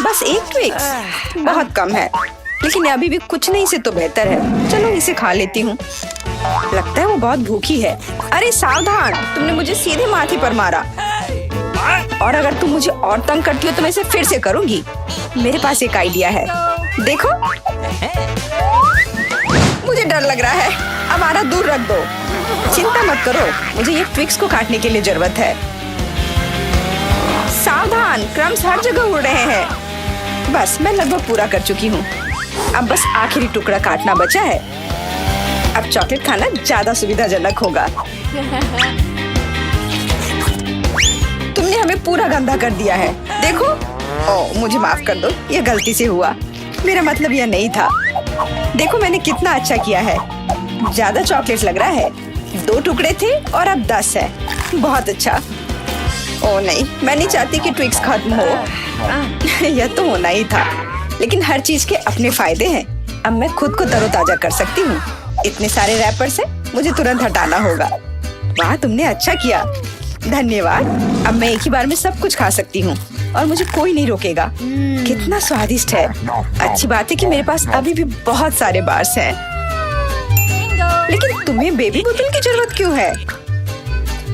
बस एक ट्विक्स बहुत कम है, लेकिन अभी भी कुछ नहीं से तो बेहतर है। चलो इसे खा लेती हूँ। लगता है वो बहुत भूखी है। अरे सावधान, तुमने मुझे सीधे माथे पर मारा। और अगर तुम मुझे और तंग करती हो तो मैं इसे फिर से करूंगी। मेरे पास एक आइडिया है, देखो। मुझे डर लग रहा है, अब आरा दूर रख दो। चिंता मत करो, मुझे ये ट्विक्स को काटने के लिए जरूरत है। सावधान, क्रम्स हर जगह उड़ रहे हैं। बस मैं लगभग पूरा कर चुकी हूँ। अब बस आखिरी टुकड़ा काटना बचा है। अब चॉकलेट खाना ज्यादा सुविधाजनक होगा। तुमने हमें पूरा गंदा कर दिया है, देखो। ओह, मुझे माफ कर दो, ये गलती से हुआ। मेरा मतलब यह नहीं था। देखो मैंने कितना अच्छा किया है। ज्यादा चॉकलेट लग रहा है। 2 टुकड़े थे और अब 10 है। बहुत अच्छा। ओह नहीं, मैं नहीं चाहती कि ट्विक्स खत्म हो। यह तो होना ही था, लेकिन हर चीज के अपने फायदे हैं। अब मैं खुद को तरोताजा कर सकती हूँ। इतने सारे रैपर्स हैं, मुझे तुरंत हटाना होगा। वाह, तुमने अच्छा किया, धन्यवाद। अब मैं एक ही बार में सब कुछ खा सकती हूँ और मुझे कोई नहीं रोकेगा। कितना स्वादिष्ट है। अच्छी बात है कि मेरे पास अभी भी बहुत सारे बार्स हैं। लेकिन तुम्हें बेबी बोतल की जरूरत क्यों है?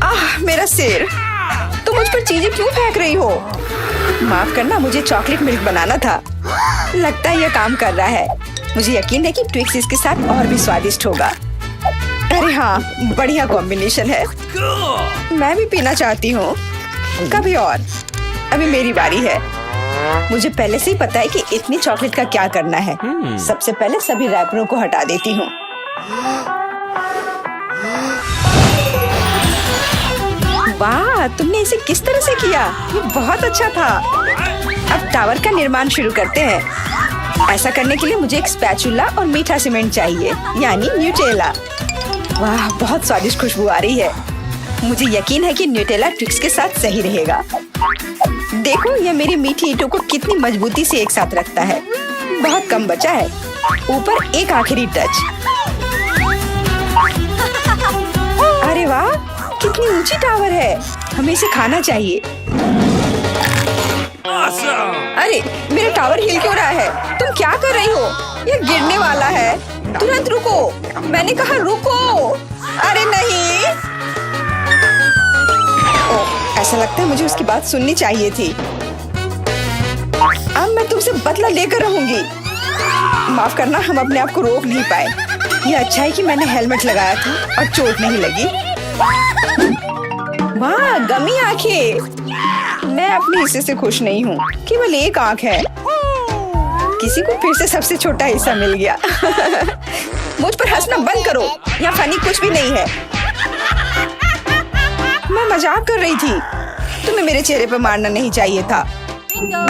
आह, मेरा सिर। तुम मुझ पर चीजें क्यों फेंक रही हो? माफ करना, मुझे चॉकलेट मिल्क बनाना था। लगता है यह काम कर रहा है। मुझे यकीन है कि ट्विक्स इसके साथ और भी स्वादिष्ट होगा। अरे हाँ, बढ़िया कॉम्बिनेशन है। मैं भी पीना चाहती हूँ। कभी और। अभी मेरी बारी है। मुझे पहले से ही पता है कि इतनी चॉकलेट का क्या करना है। सबसे पहले सभी रैपरों को हटा देती हूँ। वाह, तुमने इसे किस तरह से किया? ये बहुत अच्छा था। अब टावर का निर्माण शुरू करते हैं। ऐसा करने के लिए मुझे एक स्पैचुला और मीठा सीमेंट चाहिए, यानी न्यूटेला। वाह, बहुत स्वादिष्ट खुशबू आ रही है। मुझे यकीन है कि न्यूटेला ट्विक्स के साथ सही रहेगा। देखो, यह मेरी मीठी ईंटों को कितनी मजबूती से एक साथ रखता है। बहुत कम बचा है। ऊपर एक आखिरी टच। अरे वाह, कितनी ऊंची टावर है। हमें इसे खाना चाहिए। अरे, मेरा टावर हिल क्यों रहा है? तुम क्या कर रही हो? यह गिरने वाला है। तुरंत रुको, मैंने कहा रुको। अरे नहीं। ओह, ऐसा लगता है मुझे उसकी बात सुननी चाहिए थी। अब मैं तुमसे बदला लेकर रहूंगी। माफ करना, हम अपने आप को रोक नहीं पाए। यह अच्छा है कि मैंने हेलमेट लगाया था और चोट नहीं लगी। वाह, गमी आंखें। मैं अपने हिस्से से खुश नहीं हूँ। केवल एक आंख है। किसी को फिर से सबसे छोटा हिस्सा मिल गया। मुझ पर हंसना बंद करो। यहाँ फनी कुछ भी नहीं है। मैं मजाक कर रही थी। तुम्हें मेरे चेहरे पर मारना नहीं चाहिए था।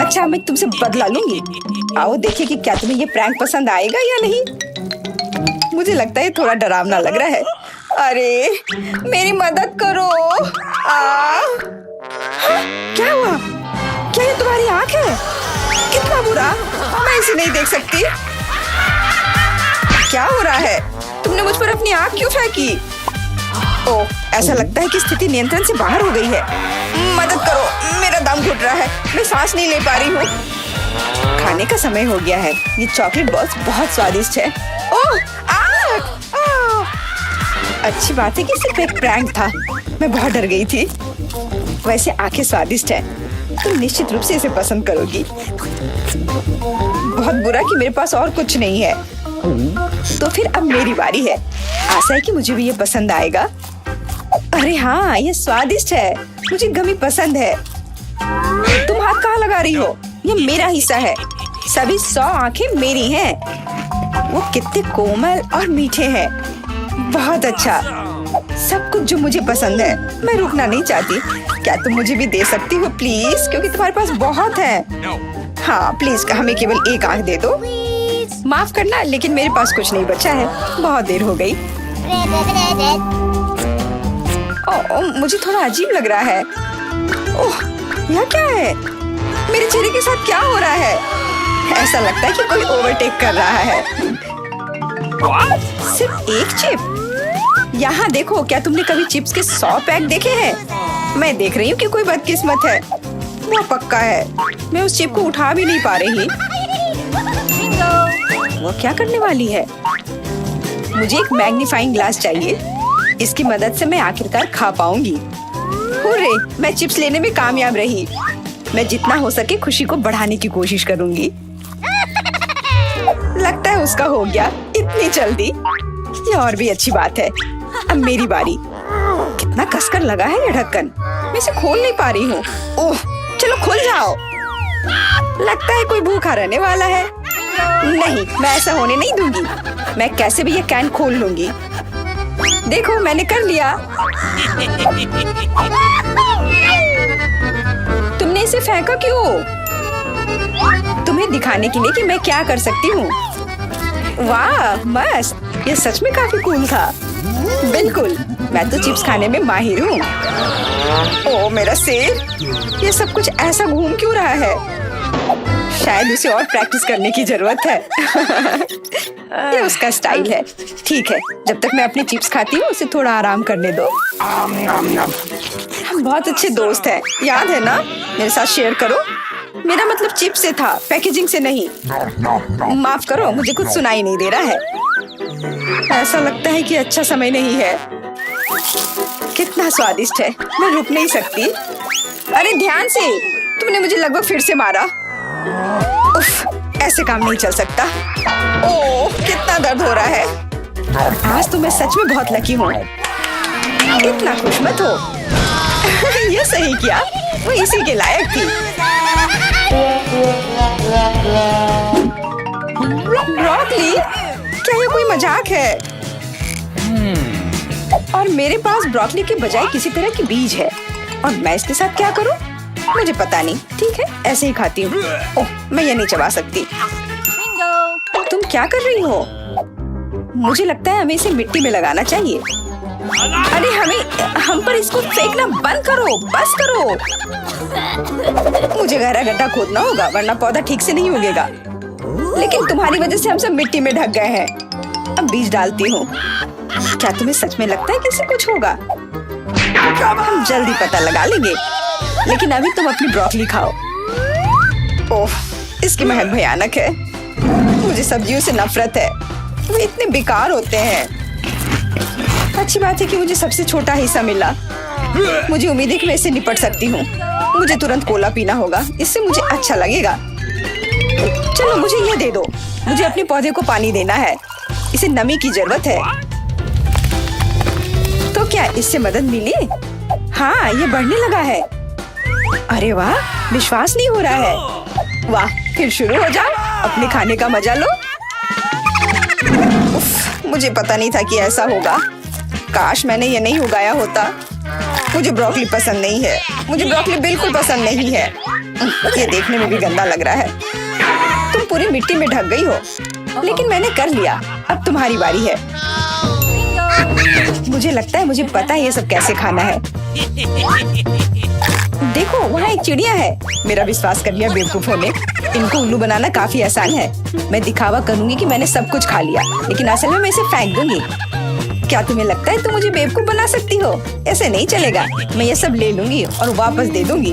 अच्छा, मैं तुमसे बदला लूंगी। आओ देखिए कि क्या तुम्हें ये प्रैंक पसंद आएगा या नहीं। मुझे लगता है थोड़ा डरावना लग रहा है। अरे, मेरी मदद करो। क्या हुआ? क्या ये तुम्हारी आंख है? कितना बुरा। मैं इसे नहीं देख सकती। क्या हो रहा है? तुमने मुझ पर अपनी आंख क्यों फेंकी? ओह, ऐसा लगता है कि स्थिति नियंत्रण से बाहर हो गई है। मदद करो, मेरा दम घुट रहा है। मैं सांस नहीं ले पा रही हूँ। खाने का समय हो गया है। ये चॉकलेट बॉल्स बहुत स्वादिष्ट है। ओह, अच्छी बात है कि सिर्फ एक प्रैंक था। मैं बहुत डर गई थी। वैसे आंखें स्वादिष्ट है। तुम निश्चित रूप से इसे पसंद करोगी। बहुत बुरा कि मेरे पास और कुछ नहीं है। तो फिर अब मेरी बारी है। आशा है कि मुझे भी ये पसंद आएगा। अरे हाँ, ये स्वादिष्ट है। मुझे गमी पसंद है। तुम हाथ कहाँ लगा रही हो? ये मेरा हिस्सा है। सभी 100 आंखें मेरी हैं। वो कितने कोमल और मीठे हैं। बहुत अच्छा, सब कुछ जो मुझे पसंद है। मैं रुकना नहीं चाहती। क्या तुम मुझे भी दे सकती हो प्लीज? क्योंकि तुम्हारे पास बहुत है। हाँ प्लीज, हमें केवल एक आंख दे दो। माफ करना, लेकिन मेरे पास कुछ नहीं बचा है। बहुत देर हो गई। मुझे थोड़ा अजीब लग रहा है। ओह, यह क्या है? मेरे चेहरे के साथ क्या हो रहा है? ऐसा लगता है कि कोई ओवरटेक कर रहा है। सिर्फ एक चिप? यहाँ देखो, क्या तुमने कभी चिप्स के 100 पैक देखे हैं? मैं देख रही हूँ कि कोई बदकिस्मत है। वो पक्का है। मैं उस चिप को उठा भी नहीं पा रही। वो क्या करने वाली है? मुझे एक मैग्नीफाइंग ग्लास चाहिए। इसकी मदद से मैं आखिरकार खा पाऊंगी। हुर्रे, मैं चिप्स लेने में कामयाब रही। मैं जितना हो सके खुशी को बढ़ाने की कोशिश करूंगी। लगता है उसका हो गया इतनी जल्दी। ये और भी अच्छी बात है। अब मेरी बारी। कितना कसकर लगा है ये ढक्कन। मैं इसे खोल नहीं पा रही हूँ। ओह, चलो खुल जाओ। लगता है कोई भूखा रहने वाला है। नहीं, मैं ऐसा होने नहीं दूंगी। मैं कैसे भी ये कैन खोल लूंगी। देखो, मैंने कर लिया। तुमने इसे फेंका क्यों? तुम्हें दिखाने के लिए कि मैं क्या कर सकती हूँ। वाह, मस्त। ये सच में काफी कूल था। बिल्कुल, मैं तो चिप्स खाने में माहिर हूँ। ओह मेरा सिर, ये सब कुछ ऐसा घूम क्यों रहा है? शायद उसे और प्रैक्टिस करने की जरूरत है। ये उसका स्टाइल है। ठीक है, जब तक मैं अपनी चिप्स खाती हूँ उसे थोड़ा आराम करने दो। हम बहुत अच्छे दोस्त हैं, याद है ना? मेरे साथ शेयर करो। मेरा मतलब चिप्स से था, पैकेजिंग से नहीं। माफ करो, मुझे कुछ सुनाई नहीं दे रहा है। ऐसा लगता है कि अच्छा समय नहीं है। कितना स्वादिष्ट है, मैं रुक नहीं सकती। अरे ध्यान से, तुमने मुझे लगभग फिर से मारा। उफ, ऐसे काम नहीं चल सकता। ओह, कितना दर्द हो रहा है। आज तो मैं सच में बहुत लकी हूँ। इतना खुश मत हो। ये सही किया, वो इसी के लायक थी। ब्रोकली, क्या ये कोई मजाक है? और मेरे पास ब्रोकली के बजाय किसी तरह की बीज है और मैं इसके साथ क्या करूं? मुझे पता नहीं। ठीक है, ऐसे ही खाती हूँ। ओह, मैं ये नहीं चबा सकती। तुम क्या कर रही हो? मुझे लगता है हमें इसे मिट्टी में लगाना चाहिए। अरे हम पर इसको फेंकना बंद करो, बस करो। मुझे गहरा गड्ढा खोदना होगा वरना पौधा ठीक से नहीं उगेगा। लेकिन तुम्हारी वजह से हम सब मिट्टी में ढक गए हैं। अब बीज डालती हूँ। क्या तुम्हें सच में लगता है कि इससे कुछ होगा? हम जल्दी पता लगा लेंगे। लेकिन अभी तुम अपनी ब्रोकली खाओ। ओह, इसकी महक भयानक है। मुझे सब्जियों से नफरत है, वे इतने बेकार होते हैं। अच्छी बात है कि मुझे सबसे छोटा हिस्सा मिला। मुझे उम्मीद है कि मैं इससे निपट सकती हूँ। मुझे तुरंत कोला पीना होगा, इससे मुझे अच्छा लगेगा। चलो मुझे ये दे दो। मुझे अपने पौधे को पानी देना है, इसे नमी की जरूरत है। तो क्या इससे मदद मिली? हाँ, ये बढ़ने लगा है। अरे वाह, विश्वास नहीं हो रहा है। वाह, फिर शुरू हो जाओ, अपने खाने का मजा लो। उफ, मुझे पता नहीं था कि ऐसा होगा। काश मैंने ये नहीं उगाया होता। मुझे ब्रोकली पसंद नहीं है। मुझे ब्रोकली बिल्कुल पसंद नहीं है। ये देखने में भी गंदा लग रहा है। तुम पूरी मिट्टी में ढक गई हो, लेकिन मैंने कर लिया। अब तुम्हारी बारी है। मुझे लगता है मुझे पता है ये सब कैसे खाना है। देखो, वहाँ एक चिड़िया है। मेरा विश्वास कर लिया बेवकूफों ने। इनको उल्लू बनाना काफी आसान है। मैं दिखावा करूंगी कि मैंने सब कुछ खा लिया, लेकिन असल में मैं इसे फेंक दूंगी। क्या तुम्हें लगता है तुम मुझे बेवकूफ बना सकती हो? ऐसे नहीं चलेगा। मैं ये सब ले लूंगी और वापस दे दूंगी।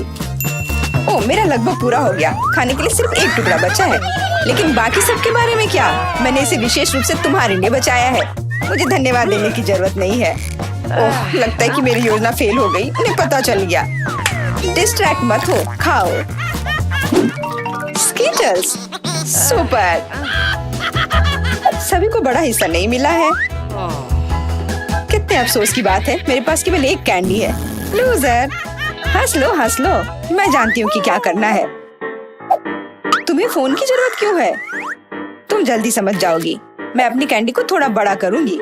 ओह, मेरा लगभग पूरा हो गया। खाने के लिए सिर्फ एक टुकड़ा बचा है। लेकिन बाकी सब के बारे में क्या? मैंने इसे विशेष रूप से तुम्हारे लिए बचाया है। मुझे धन्यवाद देने की जरूरत नहीं है। ओह, लगता है कि मेरी योजना फेल हो गई। उन्हें पता चल गया। डिस्ट्रैक्ट मत हो, खाओ। Skittles, super. सभी को बड़ा हिस्सा नहीं मिला है। कितने अफसोस की बात है, मेरे पास केवल एक कैंडी है। लूजर, हंस लो हंस लो। मैं जानती हूँ कि क्या करना है। तुम्हें फोन की जरूरत क्यों है? तुम जल्दी समझ जाओगी। मैं अपनी कैंडी को थोड़ा बड़ा करूंगी।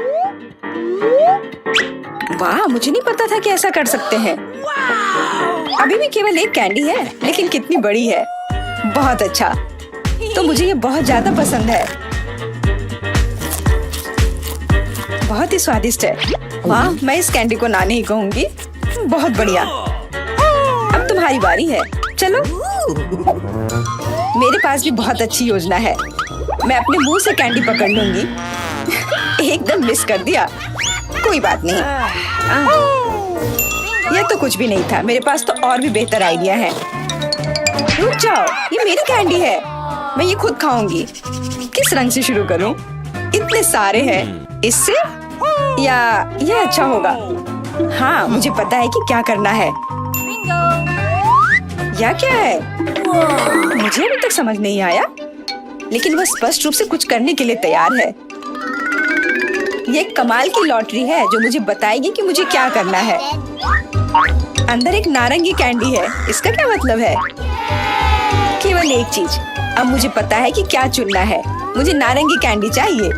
वाह, मुझे नहीं पता था कि ऐसा कर सकते हैं। अभी भी केवल एक कैंडी है, लेकिन कितनी बड़ी है। बहुत अच्छा, तो मुझे ये बहुत ज्यादा पसंद है। बहुत ही स्वादिष्ट है। वाह, मैं इस कैंडी को ना नहीं कहूंगी। बहुत बढ़िया। अब तुम्हारी बारी है। चलो, मेरे पास भी बहुत अच्छी योजना है। मैं अपने मुंह से कैंडी पकड़ लूंगी। एकदम मिस कर दिया। कोई बात नहीं। यह तो कुछ भी नहीं था। मेरे पास तो और भी बेहतर आइडिया है। रुक जाओ, ये मेरी कैंडी है, मैं ये खुद खाऊंगी। किस रंग से शुरू करूं? इतने सारे हैं, इससे या ये अच्छा होगा? हाँ, मुझे पता है कि क्या करना है। या क्या है? मुझे अभी तक समझ नहीं आया, लेकिन वह स्पष्ट रूप से कुछ करने के लिए तैयार है। ये एक कमाल की लॉटरी है जो मुझे बताएगी कि मुझे क्या करना है। अंदर एक नारंगी कैंडी है, इसका क्या मतलब है? केवल एक चीज, अब मुझे पता है कि क्या चुनना है। मुझे नारंगी कैंडी चाहिए।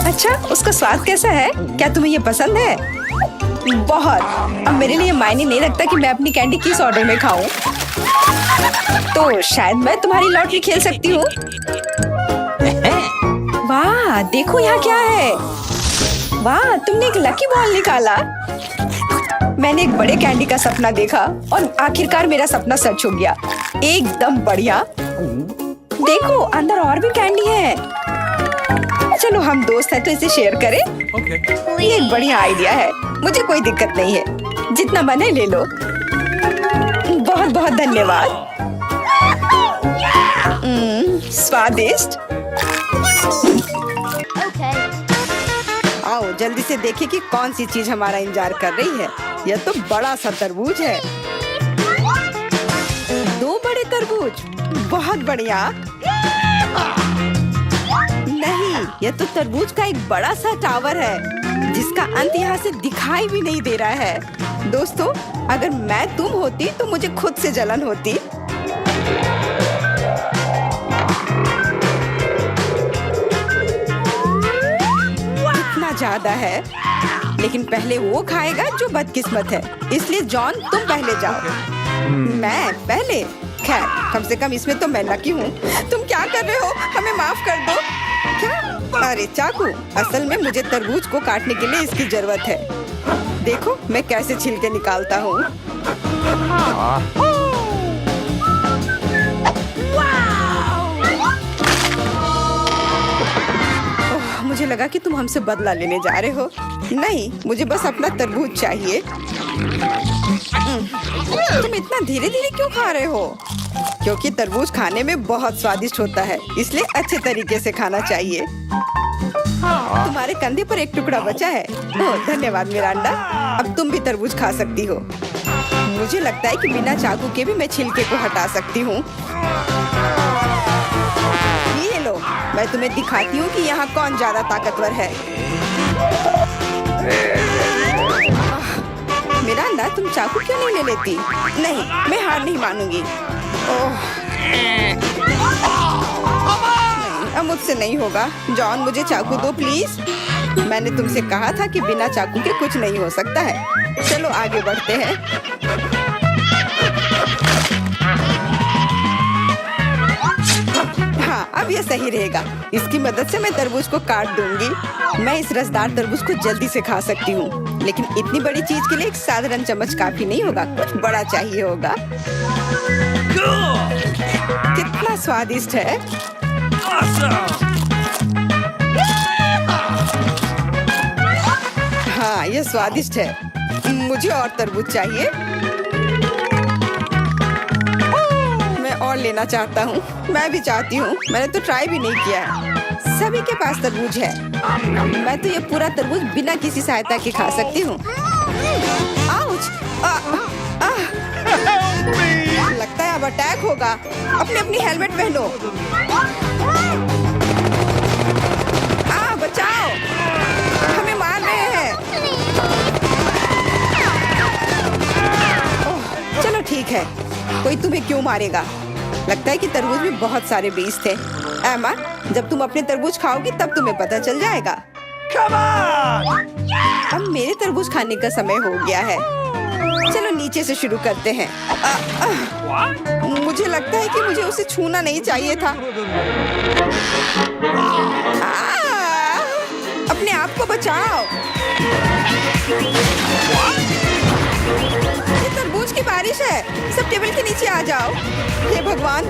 अच्छा, उसका स्वाद कैसा है? क्या तुम्हें ये पसंद है? बहुत। अब मेरे लिए मायने नहीं रखता कि मैं अपनी कैंडी किस ऑर्डर में खाऊं। तो शायद मैं तुम्हारी लॉटरी खेल सकती हूँ। वाह, देखो यहाँ क्या है। वाह, तुमने एक लकी बॉल निकाला। मैंने एक बड़े कैंडी का सपना देखा और आखिरकार मेरा सपना सच हो गया। एकदम बढ़िया। देखो, अंदर और भी कैंडी है। चलो, हम दोस्त हैं तो इसे शेयर करें। ये एक बढ़िया आइडिया है, मुझे कोई दिक्कत नहीं है। जितना बने ले लो। बहुत बहुत धन्यवाद। स्वादिष्ट। आओ जल्दी से देखें कि कौन सी चीज हमारा इंतजार कर रही है। यह तो बड़ा सा तरबूज है। 2 बड़े तरबूज, बहुत बढ़िया। नहीं, यह तो तरबूज का एक बड़ा सा टावर है जिसका अंत यहाँ से दिखाई भी नहीं दे रहा है। दोस्तों, अगर मैं तुम होती तो मुझे खुद से जलन होती। इतना ज्यादा है, लेकिन पहले वो खाएगा जो बदकिस्मत है। इसलिए जॉन, तुम पहले जाओ। मैं पहले? खैर, कम से कम इसमें तो मैं लकी हूँ। तुम क्या कर रहे हो? हमें माफ कर दो। क्या? अरे चाकू, असल में मुझे तरबूज को काटने के लिए इसकी जरूरत है। देखो मैं कैसे छिलके निकालता हूँ। मुझे लगा कि तुम हमसे बदला लेने जा रहे हो। नहीं, मुझे बस अपना तरबूज चाहिए। तुम इतना धीरे धीरे क्यों खा रहे हो? क्योंकि तरबूज खाने में बहुत स्वादिष्ट होता है, इसलिए अच्छे तरीके से खाना चाहिए। तुम्हारे कंधे पर एक टुकड़ा बचा है। ओह, धन्यवाद मिरांडा। अब तुम भी तरबूज खा सकती हो। मुझे लगता है कि बिना चाकू के भी मैं छिलके को हटा सकती हूँ। ये लो, मैं तुम्हें दिखाती हूँ कि यहाँ कौन ज्यादा ताकतवर है। मिरांडा, तुम चाकू क्यों नहीं ले लेती? नहीं, मैं हार नहीं मानूंगी। ओह, नहीं, अब मुझसे नहीं होगा। जॉन, मुझे चाकू दो प्लीज। मैंने तुमसे कहा था कि बिना चाकू के कुछ नहीं हो सकता है। चलो आगे बढ़ते हैं। हाँ, अब ये सही रहेगा। इसकी मदद से मैं तरबूज को काट दूंगी। मैं इस रसदार तरबूज को जल्दी से खा सकती हूँ, लेकिन इतनी बड़ी चीज के लिए एक साधारण चम्मच काफी नहीं होगा, कुछ बड़ा चाहिए होगा। कितना स्वादिष्ट है। हाँ, ये स्वादिष्ट है। मुझे और तरबूज चाहिए। मैं और लेना चाहता हूँ। मैं भी चाहती हूँ। मैंने तो ट्राई भी नहीं किया है। सभी के पास तरबूज है। मैं तो ये पूरा तरबूज बिना किसी सहायता के खा सकती हूँ। आउच! लगता है अब अटैक होगा। अपनी हेलमेट पहनो। बचाओ, हमें मार रहे हैं। ओह, चलो ठीक है, कोई तुम्हें क्यों मारेगा? लगता है कि तरबूज में बहुत सारे बीज थे। एमा, जब तुम अपने तरबूज खाओगी तब तुम्हें पता चल जाएगा। अब मेरे तरबूज खाने का समय हो गया है। चलो नीचे से शुरू करते हैं। मुझे लगता है कि मुझे उसे छूना नहीं चाहिए था। अपने आप को बचाओ। ये तरबूज की बारिश है। सब टेबल के नीचे आ जाओ। हे भगवान,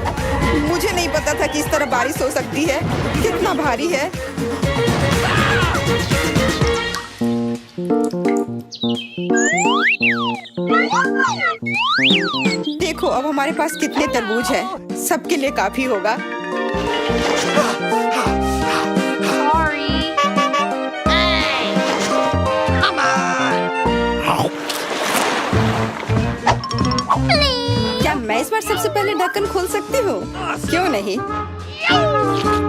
मुझे नहीं पता था कि इस तरह बारिश हो सकती है। कितना भारी है। देखो, अब हमारे पास कितने तरबूज हैं? सबके लिए काफी होगा। क्या मैं इस बार सबसे पहले ढक्कन खोल सकती हूँ? क्यों नहीं?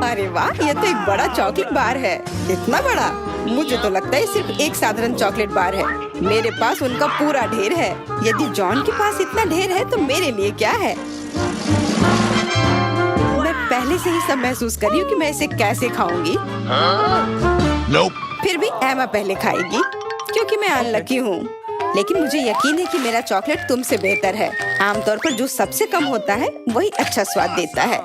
अरे वाह, ये तो एक बड़ा चॉकलेट बार है। इतना बड़ा? मुझे तो लगता है सिर्फ एक साधारण चॉकलेट बार है। मेरे पास उनका पूरा ढेर है। यदि जॉन के पास इतना ढेर है तो मेरे लिए क्या है? मैं पहले से ही सब महसूस कर रही हूँ कि मैं इसे कैसे खाऊंगी। फिर भी एमा पहले खाएगी क्योंकि मैं अनलकी हूँ। लेकिन मुझे यकीन है कि मेरा चॉकलेट तुमसे बेहतर है। आमतौर पर जो सबसे कम होता है वही अच्छा स्वाद देता है।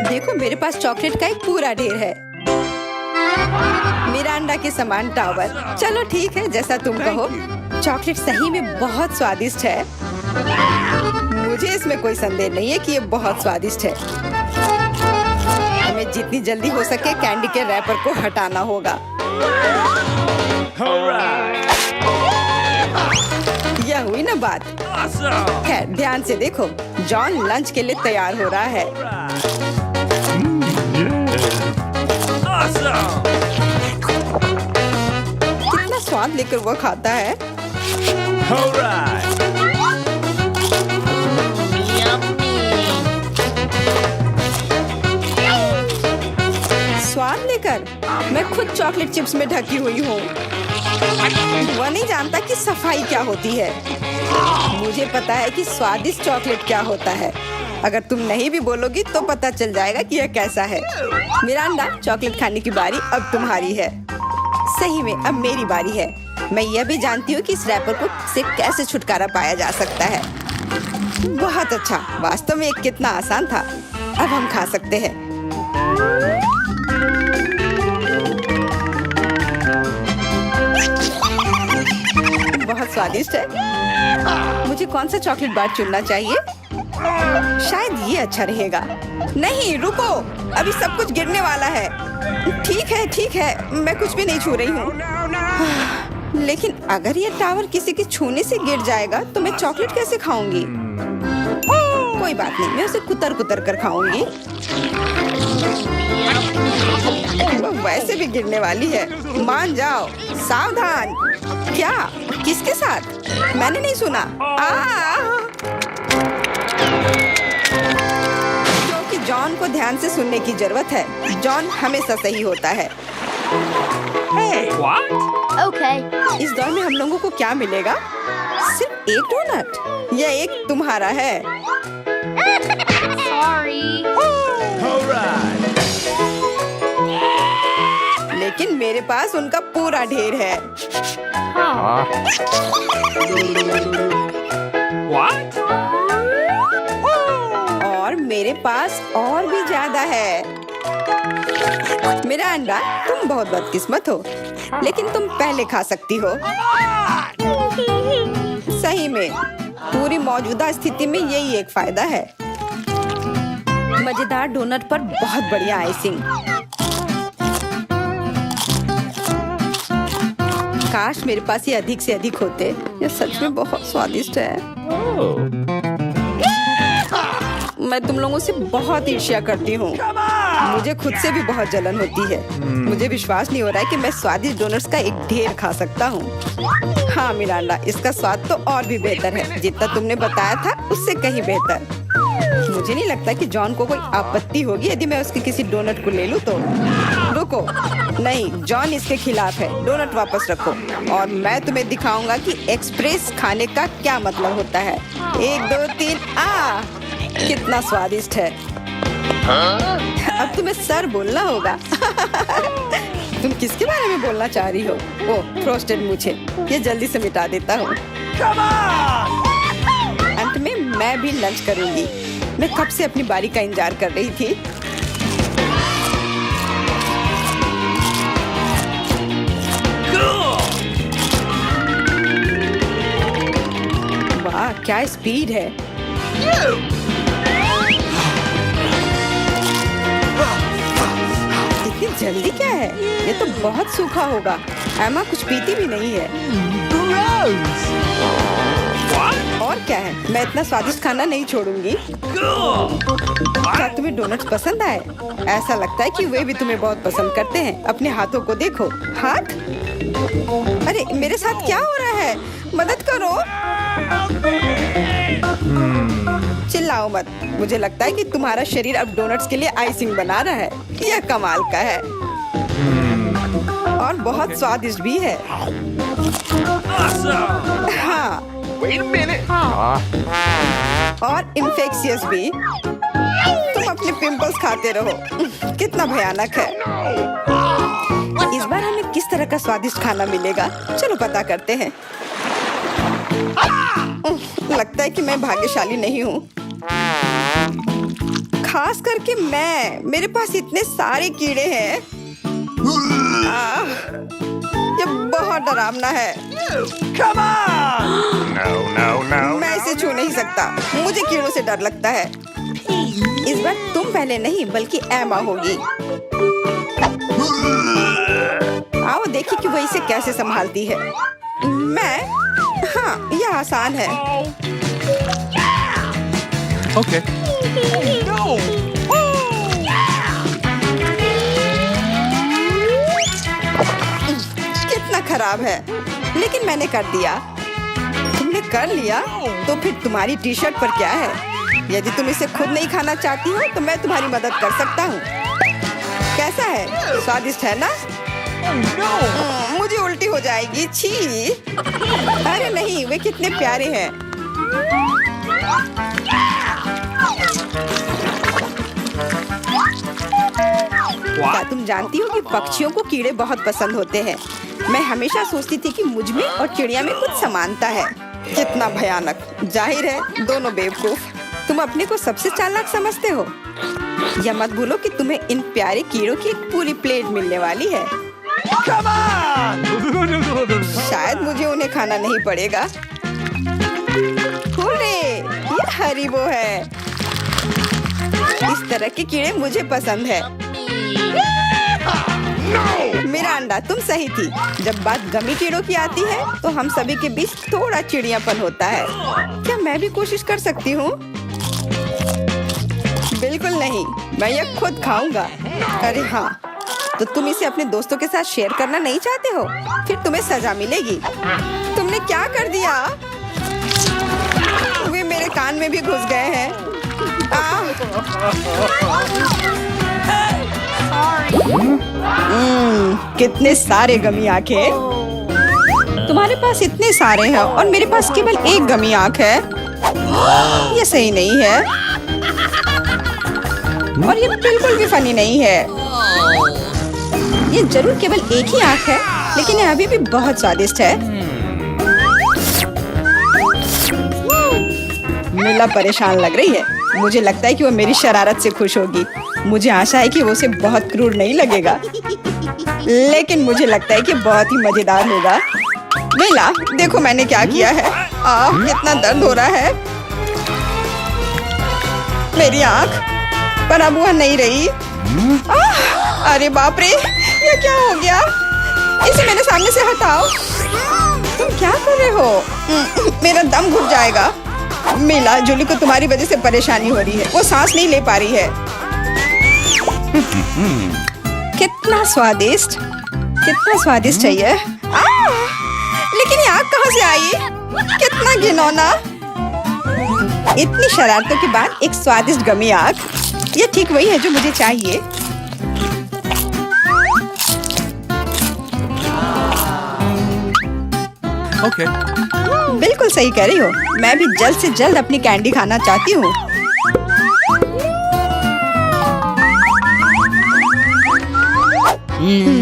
देखो, मेरे पास चॉकलेट का एक पूरा ढेर है। मिरांडा के समान टावर। चलो ठीक है, जैसा तुम कहो। चॉकलेट सही में बहुत स्वादिष्ट है। मुझे इसमें कोई संदेह नहीं है कि ये बहुत स्वादिष्ट है। हमें जितनी जल्दी हो सके कैंडी के रैपर को हटाना होगा। यह हुई ना बात। खैर, ध्यान से देखो, जॉन लंच के लिए तैयार हो रहा है। कितना स्वाद लेकर वो खाता है। स्वाद लेकर मैं खुद चॉकलेट चिप्स में ढकी हुई हूँ। वह नहीं जानता कि सफाई क्या होती है। मुझे पता है कि स्वादिष्ट चॉकलेट क्या होता है। अगर तुम नहीं भी बोलोगी तो पता चल जाएगा कि यह कैसा है। मिरांडा, चॉकलेट खाने की बारी अब तुम्हारी है। सही में अब मेरी बारी है। मैं यह भी जानती हूँ कि इस रैपर को से कैसे छुटकारा पाया जा सकता है। बहुत अच्छा, वास्तव में कितना आसान था। अब हम खा सकते हैं। बहुत स्वादिष्ट है। मुझे कौन सा चॉकलेट बार चुनना चाहिए? शायद ये अच्छा रहेगा। नहीं, रुको, अभी सब कुछ गिरने वाला है। ठीक है, मैं कुछ भी नहीं छू रही हूँ। लेकिन अगर ये टावर किसी के छूने से गिर जाएगा तो मैं चॉकलेट कैसे खाऊंगी? कोई बात नहीं, मैं उसे कुतर कुतर कर खाऊंगी। वो वैसे भी गिरने वाली है। मान जाओ। सावधान। क्या? किसके साथ? मैंने नहीं सुना। क्योंकि जॉन को ध्यान से सुनने की जरूरत है। जॉन हमेशा सही होता है। Okay. इस दौर में हम लोगों को क्या मिलेगा? सिर्फ एक डोनट। यह एक तुम्हारा है। Sorry. लेकिन मेरे पास उनका पूरा ढेर है। और मेरे पास और भी ज्यादा है। मिरांडा, तुम बहुत बदकिस्मत हो, लेकिन तुम पहले खा सकती हो। सही में पूरी मौजूदा स्थिति में यही एक फायदा है। मजेदार डोनट पर बहुत बढ़िया आइसिंग। काश मेरे पास ये अधिक से अधिक होते। ये सच में बहुत स्वादिष्ट है। मैं तुम लोगों से बहुत ईर्ष्या करती हूँ। मुझे खुद से भी बहुत जलन होती है। मुझे विश्वास नहीं हो रहा है कि मैं स्वादिष्ट डोनट्स का एक ढेर खा सकता हूँ। हाँ मिरांडा, इसका स्वाद तो और भी बेहतर है। जितना तुमने बताया था उससे कहीं बेहतर। मुझे नहीं लगता कि जॉन को कोई आपत्ति होगी यदि मैं उसके किसी डोनट को ले लूं तो। रुको, नहीं, जॉन इसके खिलाफ है। डोनट वापस रखो और मैं तुम्हें दिखाऊंगा कि एक्सप्रेस खाने का क्या मतलब होता है। 1 2 3 कितना स्वादिष्ट है। अब तुम्हें सर बोलना होगा। तुम किसके बारे में बोलना चाह रही हो? ओह, फ्रोस्टेड मुझे। ये जल्दी से मिटा देता हूँ। अंत में मैं भी लंच करूंगी। मैं कब से अपनी बारी का इंतजार कर रही थी। वाह, क्या स्पीड है। जल्दी क्या है? ये तो बहुत सूखा होगा। एमा कुछ पीती भी नहीं है। और क्या है? मैं इतना स्वादिष्ट खाना नहीं छोड़ूंगी। क्या तुम्हें डोनट्स पसंद आए? ऐसा लगता है कि वे भी तुम्हें बहुत पसंद करते हैं। अपने हाथों को देखो। हाथ? अरे मेरे साथ क्या हो रहा है? मदद करो। चिल्लाओ मत। मुझे लगता है कि तुम्हारा शरीर अब डोनट्स के लिए आइसिंग बना रहा है। यह कमाल का है और बहुत स्वादिष्ट भी है। हाँ, और इन्फेक्शियस भी। तुम अपने पिंपल्स खाते रहो। कितना भयानक है। इस बार हमें किस तरह का स्वादिष्ट खाना मिलेगा? चलो पता करते हैं। लगता है कि मैं भाग्यशाली नहीं हूँ, खास करके मैं। मेरे पास इतने सारे कीड़े हैं। ये बहुत डरावना है। Come on! No, no, no. मैं इसे छू नहीं सकता। मुझे कीड़ों से डर लगता है। इस बार तुम पहले नहीं बल्कि एमा होगी। आओ देखिए कि वो इसे कैसे संभालती है। मैं? हाँ, यह आसान है। Okay. No! कितना खराब है, लेकिन मैंने कर दिया। तुमने कर लिया तो फिर तुम्हारी टी शर्ट पर क्या है? यदि तुम इसे खुद नहीं खाना चाहती हो तो मैं तुम्हारी मदद कर सकता हूँ। कैसा है? स्वादिष्ट है ना? मुझे उल्टी हो जाएगी। छी! अरे नहीं, वे कितने प्यारे हैं। क्या तुम जानती हो कि पक्षियों को कीड़े बहुत पसंद होते हैं? मैं हमेशा सोचती थी कि मुझ में और चिड़िया में कुछ समानता है। कितना भयानक। जाहिर है दोनों बेवकूफ। तुम अपने को सबसे चालाक समझते हो। यह मत भूलो कि तुम्हें इन प्यारे कीड़ों की एक पूरी प्लेट मिलने वाली है। Come on! शायद मुझे उन्हें खाना नहीं पड़ेगा। हुर्रे! ये हरीबो है। इस तरह के कीड़े मुझे पसंद है। मेरा अंडा, तुम सही थी। जब बात गमी कीड़ों की आती है तो हम सभी के बीच थोड़ा चिड़ियापन होता है। क्या मैं भी कोशिश कर सकती हूँ? बिल्कुल नहीं, मैं यह खुद खाऊंगा। अरे हाँ, तो तुम इसे अपने दोस्तों के साथ शेयर करना नहीं चाहते हो? फिर तुम्हें सजा मिलेगी। तुमने क्या कर दिया? वे मेरे कान में भी घुस गए हैं। कितने सारे गमी आंखें। तुम्हारे पास इतने सारे हैं और मेरे पास केवल एक गमी आंख है। ये सही नहीं है और ये बिल्कुल भी फनी नहीं है। ये जरूर केवल एक ही आंख है, लेकिन यह अभी भी बहुत स्वादिष्ट है। मिला परेशान लग रही है। मुझे लगता है कि वो मेरी शरारत से खुश होगी। मुझे आशा है कि वो उसे बहुत क्रूर नहीं लगेगा, लेकिन मुझे लगता है कि बहुत ही मजेदार होगा। मिला, देखो मैंने क्या किया है। कितना दर्द हो रहा है। मेरी आंख, पर अब वह नहीं रही। अरे बाप रे, ये क्या हो गया? इसे मेरे सामने से हटाओ। तुम क्या कर रहे हो? मेरा दम घुट जाएगा। मिला, जूली को तुम्हारी वजह से परेशानी हो रही है। वो सांस नहीं ले पा रही है। कितना स्वादिष्ट, कितना स्वादिष्ट चाहिए। लेकिन ये आग कहाँ से आई? कितना घिनौना। इतनी शरारतों के बाद एक स्वादिष्ट गमी आग। ये ठीक वही है जो मुझे चाहिए। Okay. बिल्कुल सही कह रही हो। मैं भी जल्द से जल्द अपनी कैंडी खाना चाहती हूँ।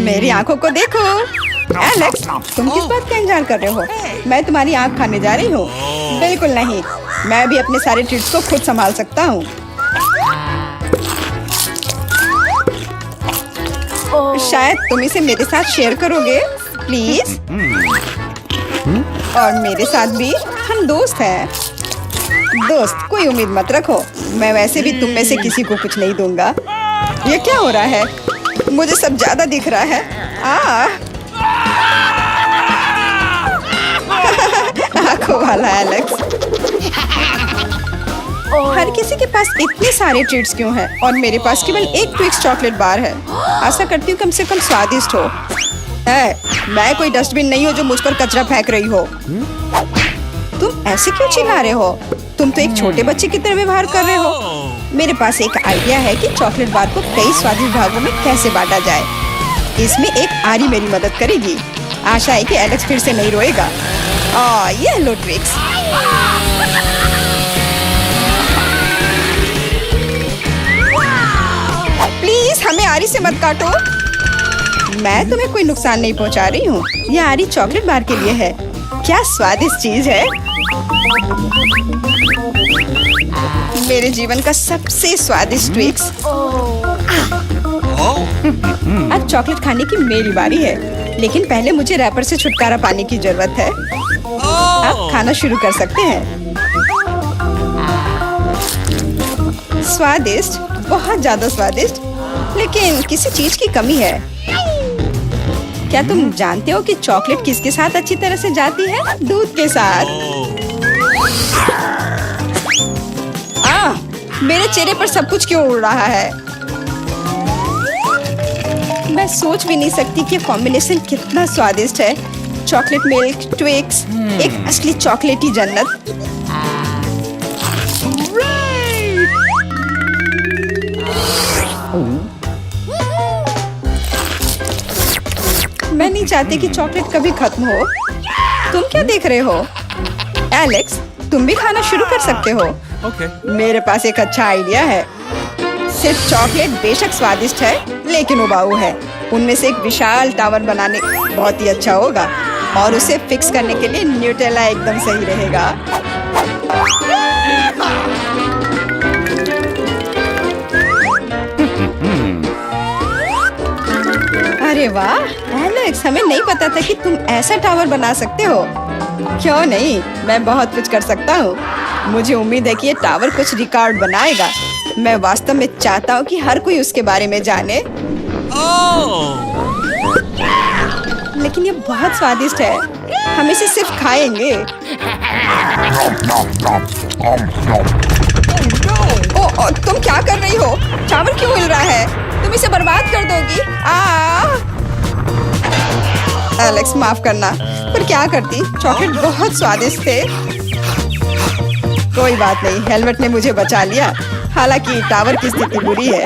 मेरी आंखों को देखो। एलेक्स, तुम किस बात का इंतजार कर रहे हो? मैं तुम्हारी आंख खाने जा रही हूँ। बिल्कुल नहीं, मैं भी अपने सारे ट्रीट्स को खुद संभाल सकता हूँ। शायद तुम इसे मेरे साथ शेयर करोगे, प्लीज। और मेरे साथ भी, हम दोस्त हैं। दोस्त, कोई उम्मीद मत रखो। मैं वैसे भी तुम में से किसी को कुछ नहीं दूंगा। ये क्या हो रहा है? मुझे सब ज्यादा दिख रहा है। आंखों वाला एलेक्स। हर किसी के पास इतने सारे ट्रीट्स क्यों हैं और मेरे पास केवल एक ट्विक्स चॉकलेट बार है। आशा करती हूँ कम से कम स्वादिष्ट हो। मैं कोई डस्टबिन नहीं हूँ जो मुझ पर कचरा फेंक रही हो। तुम ऐसे क्यों चिल्ला रहे हो? तुम तो एक छोटे बच्चे की तरह व्यवहार कर रहे हो। मेरे पास एक आइडिया है कि चॉकलेट बार को कई स्वादिष्ट भागों में कैसे बांटा जाए। इसमें एक आरी मेरी मदद करेगी। आशा है कि एलेक्स फिर से नहीं रोएगा। ये लो ट्रिक्स। प्लीज हमें आरी से मत काटो। मैं तुम्हें कोई नुकसान नहीं पहुंचा रही हूँ। यह आरी चॉकलेट बार के लिए है। क्या स्वादिष्ट चीज है। मेरे जीवन का सबसे स्वादिष्ट ट्विक्स। अब चॉकलेट खाने की मेरी बारी है, लेकिन पहले मुझे रैपर से छुटकारा पाने की जरूरत है। अब खाना शुरू कर सकते हैं। स्वादिष्ट, बहुत ज्यादा स्वादिष्ट, लेकिन किसी चीज की कमी है। क्या तुम जानते हो कि चॉकलेट किसके साथ अच्छी तरह से जाती है? दूध के साथ। मेरे चेहरे पर सब कुछ क्यों उड़ रहा है? मैं सोच भी नहीं सकती कि कॉम्बिनेशन कितना स्वादिष्ट है। चॉकलेट मिल्क ट्विक्स, एक असली चॉकलेटी जन्नत। मैं नहीं चाहती कि चॉकलेट कभी खत्म हो। तुम क्या देख रहे हो? एलेक्स, तुम भी खाना शुरू कर सकते हो। मेरे पास एक अच्छा आइडिया है। सिर्फ चॉकलेट बेशक स्वादिष्ट है, लेकिन उबाऊ है। उनमें से एक विशाल टावर बनाने बहुत ही अच्छा होगा, और उसे फिक्स करने के लिए न्यूटेला एकदम सही रहेगा। अरे वाह एलेक्स, हमें नहीं पता था कि तुम ऐसा टावर बना सकते हो। क्यों नहीं, मैं बहुत कुछ कर सकता हूँ। मुझे उम्मीद है कि ये टावर कुछ रिकॉर्ड बनाएगा। मैं वास्तव में चाहता हूँ कि हर कोई उसके बारे में जाने। लेकिन ये बहुत स्वादिष्ट है। हम इसे सिर्फ खाएंगे। तुम क्या कर रही हो? टावर क्यों हिल रहा है? तुम इसे बर्बाद कर दोगी। एलेक्स, माफ करना, पर क्या करती? चॉकलेट बहुत स्वादिष्ट थे। कोई बात नहीं, हेलमेट ने मुझे बचा लिया। हालांकि टावर की स्थिति बुरी है।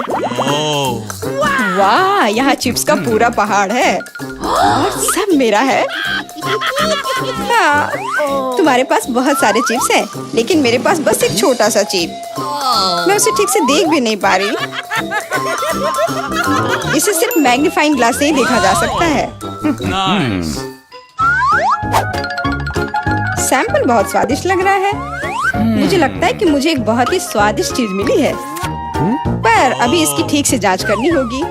वाह, यहाँ चिप्स का पूरा पहाड़ है और सब मेरा है। हाँ, तुम्हारे पास बहुत सारे चिप्स हैं, लेकिन मेरे पास बस एक छोटा सा चिप। मैं उसे ठीक से देख भी नहीं पा रही। इसे सिर्फ मैग्नीफाइंग ग्लास से ही देखा जा सकता है। सैंपल बहुत स्वादिष्ट लग रहा है। मुझे लगता है कि मुझे एक बहुत ही स्वादिष्ट चीज मिली है, पर अभी इसकी ठीक से जांच करनी होगी।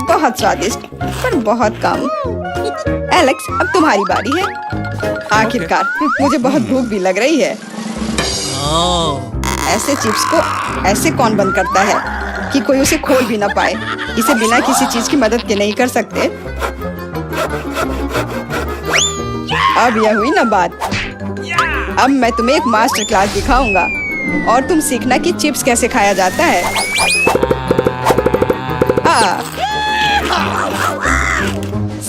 बहुत स्वादिष्ट, पर बहुत कम। एलेक्स, अब तुम्हारी बारी है। आखिरकार मुझे बहुत भूख भी लग रही है। ऐसे चिप्स को ऐसे कौन बंद करता है कि कोई उसे खोल भी ना पाए? इसे बिना किसी चीज की मदद के नहीं कर सकते। अब यह हुई ना बात। अब मैं तुम्हें एक मास्टर क्लास दिखाऊंगा और तुम सीखना कि चिप्स कैसे खाया जाता है।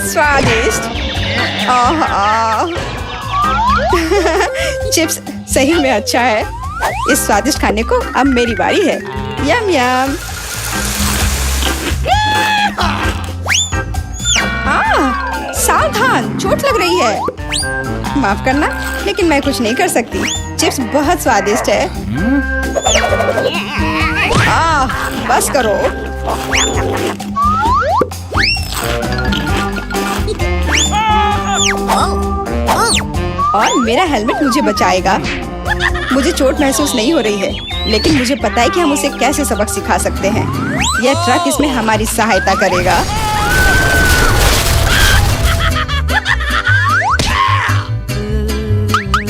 स्वादिष्ट। चिप्स सही में अच्छा है। इस स्वादिष्ट खाने को अब मेरी बारी है। यम यम। सावधान, चोट लग रही है। माफ करना, लेकिन मैं कुछ नहीं कर सकती। चिप्स बहुत स्वादिष्ट है। बस करो। और मेरा हेलमेट मुझे बचाएगा। मुझे चोट महसूस नहीं हो रही है, लेकिन मुझे पता है कि हम उसे कैसे सबक सिखा सकते हैं। यह ट्रक इसमें हमारी सहायता करेगा।